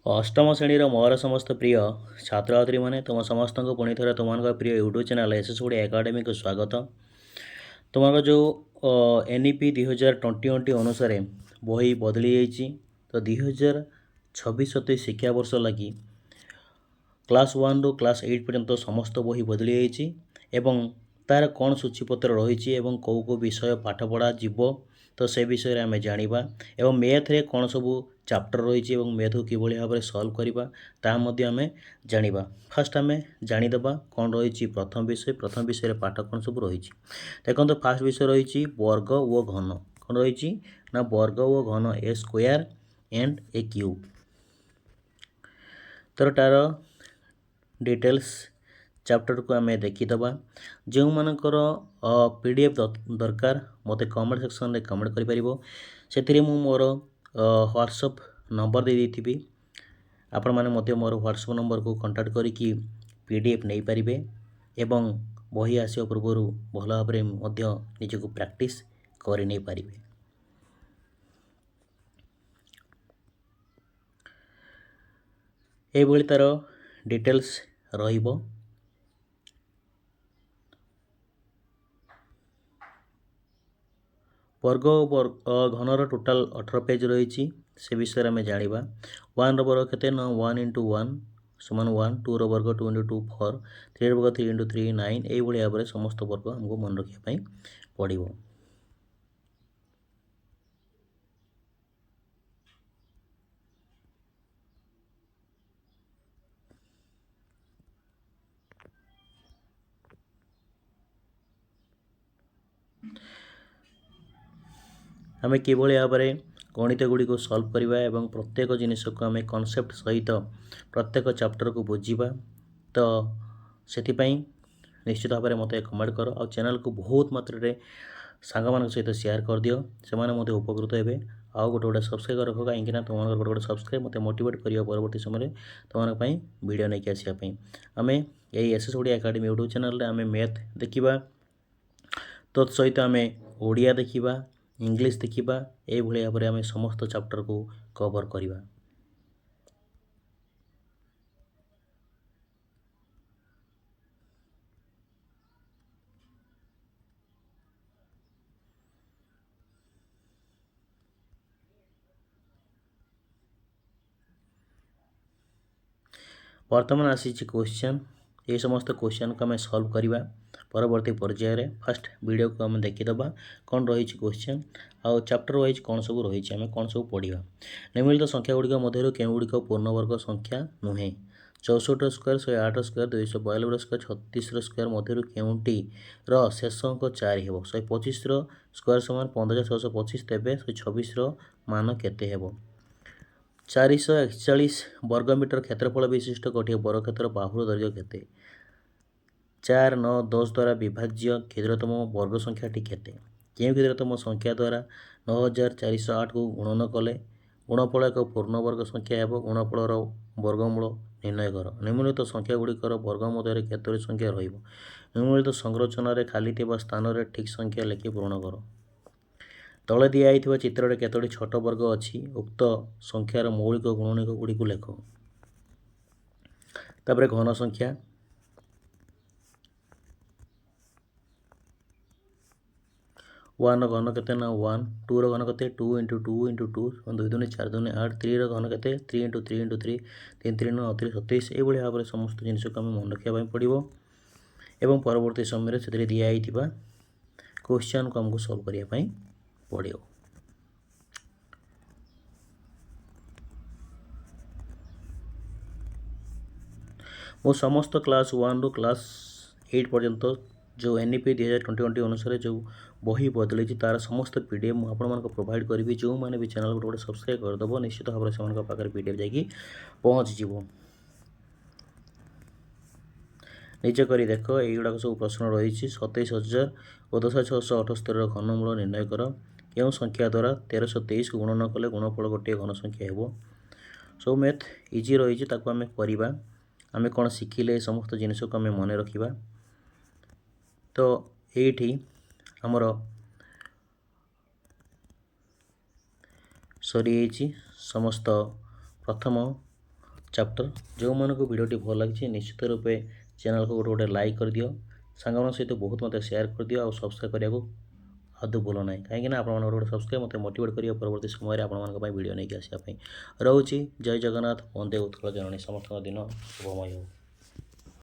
अष्टम श्रेणी मोर समस्त प्रिय छात्र छात्री मैंने तुम समस्त को पुणी थे तुम प्रिय YouTube channel SS Odia academy को स्वागत। तुम जो एनईपी 2020 अनुसार बही बदली जाइए तो 2026-27 शिक्षावर्ष लगी क्लास 1 रु क्लास 8 पर्यंत समस्त बही बदली जाइए तार कौन सूचीपत्र रही कौ कौ विषय पाठ पढ़ा जीव तो से विषय आम जाना एवं मैथ रे कौन सब चैप्टर रही मैथ को किभली भाव में सॉल्व करवा ताहा आम जाना। फास्ट आम जानीदे कौन रही प्रथम विषय पाठ कौन सब रही देखो फास्ट विषय रही वर्ग व घन कौन रही ना वर्ग व घन ए स्क्वायर एंड ए क्यूब तो तार डिटेल्स चैप्टर को आम देखीदबा जो मानकर पीडीएफ दरकार मते कमेंट सेक्शन रे कमेंट करि परिबो सेथिरे मु मोर व्हाट्सएप नंबर दे देथिबी आपण माने मते मोर व्हाट्सएप नंबर को कांटेक्ट करिकि पीडीएफ नै परिबे एवं बही आसिया पूर्व भल भाव में मध्य निजको प्रैक्टिस करि नै परिबे। एभली तार डिटेल्स रहिबो वर्ग घनर टोटाल 18 पेज रही से विषय आम जाना। 1 वर्ग केते ना 1 × 1 समान 1 2 वर्ग 2 × 2 4 3 वर्ग 3 × 3 9 यही भाव में समस्त वर्ग आमको मन रखापी पड़ो। आम किभली भाव में गणित गुड़ी सॉल्व करवा एवं प्रत्येक जिनिस को आम कॉन्सेप्ट सहित प्रत्येक चैप्टर को बुझा तो से निश्चित भाव में मत कमेंट कर आ चैनल को बहुत मात्रा सांग मान सहित शेयर कर दियो से उपकृत हे आउ गोटे गोटे सब्सक्राइब रख कहीं तुम गोटे गोटे सब्सक्राइब मत मोटिवेट कर परवर्ती समय तुम्हारे वीडियो नहीं आसापी आम यही SS Odia academy YouTube channel आम मैथ देखा तत्सहित आम ओडिया देखा इंग्लिश देखा यही भाव में आम समस्त चैप्टर को कवर करवा। वर्तमान आसी क्वेश्चन ये समस्त क्वेश्चन को आम सॉल्व करवा परवर्ती पर्यायर फास्ट वीडियो को आम देखीदबा कौन रही क्वेश्चन आउ चैप्टर वाइज कौन सब रही आम कौन सब पढ़ा। निम्नलिखित संख्या गुड़िक मध्य केउ गुड़िक पूर्णवर्ग संख्या नुहे 64 स्क्वायर 108 स्क्वायर 292 स्क्वायर 36 स्क्वायर मध्य केउटीर शेष अंक 4 हेब 125 स्क्वायर समान 15625 तेबे 126 मान केते हेब 441 वर्गमीटर क्षेत्रफल विशिष्ट गोटे वर्गक्षेत्र बाहुर दैर्घ्य केते 4 9 10 द्वारा विभाज्य क्षुद्रतम वर्ग संख्याटी केते केउ क्षुद्रतम संख्या द्वारा 9408 को गुणन कले गुणफल एक पूर्ण वर्ग संख्या हेब गुणफलर वर्गमूल निर्णय कर। निम्नलिखित संख्या गुड़िकर वर्ग मध्य केतोटी संख्या रहिब निम्नलिखित संरचना खाली स्थान में ठीक संख्या लिखि पूर्ण कर। तले दिया चित्र केतोटी छोट वर्ग अच्छी उक्त संख्यार मौलिक गुणनिक गुड़िक लेख। तापर घन संख्या 1 घन केते ना 1 2 घन केते 2 × 2 × 2 2 दूनी 4 दूनी 8 3 घन केते 3 × 3 × 3 3 3 9 27 यही भाव में समस्त जिनिस को आम मन रखा पड़ो एवं परवर्ती समय से दिखाई क्वेश्चन को आमको सॉल्व करने पड़ो। मो समस्त क्लास 1 रु क्लास 8 पर्यंत जो एनईपी 2020 अनुसार जो बही बदली तार समस्त पीडीएफ मुझे प्रोवाइड करी जो मैंने भी चैनल गोटे गोटे सब्सक्राइब करदेव निश्चित भाव में से पाखे पीडीएफ जाकि पहुँच निजे कर देख युवा सब प्रश्न रही 27,000 और 10,678 घनमूल निर्णय कर क्यों संख्या द्वारा 1323 को गुणन कले गुणफल गोटे घन संख्या हेब सब मैथ इजी रही आम करवा आम कौन शिखिले समस्त जिनिस को आम मन रखा तो ये आमर सरी समस्त प्रथम चैप्टर जो मानक वीडियोटी भल लगी निश्चित रूपे चैनल को गोटे गोटे लाइक कर दियो सांग सहित बहुत मत शेयर कर दियो और सब्सक्राइब करने को आदौ भूल ना कहीं आप गोटे सब्सक्राइब मत मोटिवेट करिए परवर्ती समय आपंट वीडियो नहीं आसापी रोचे जय जगन्नाथ वंदे उत्कल जननी समस्त दिन शुभमय हो।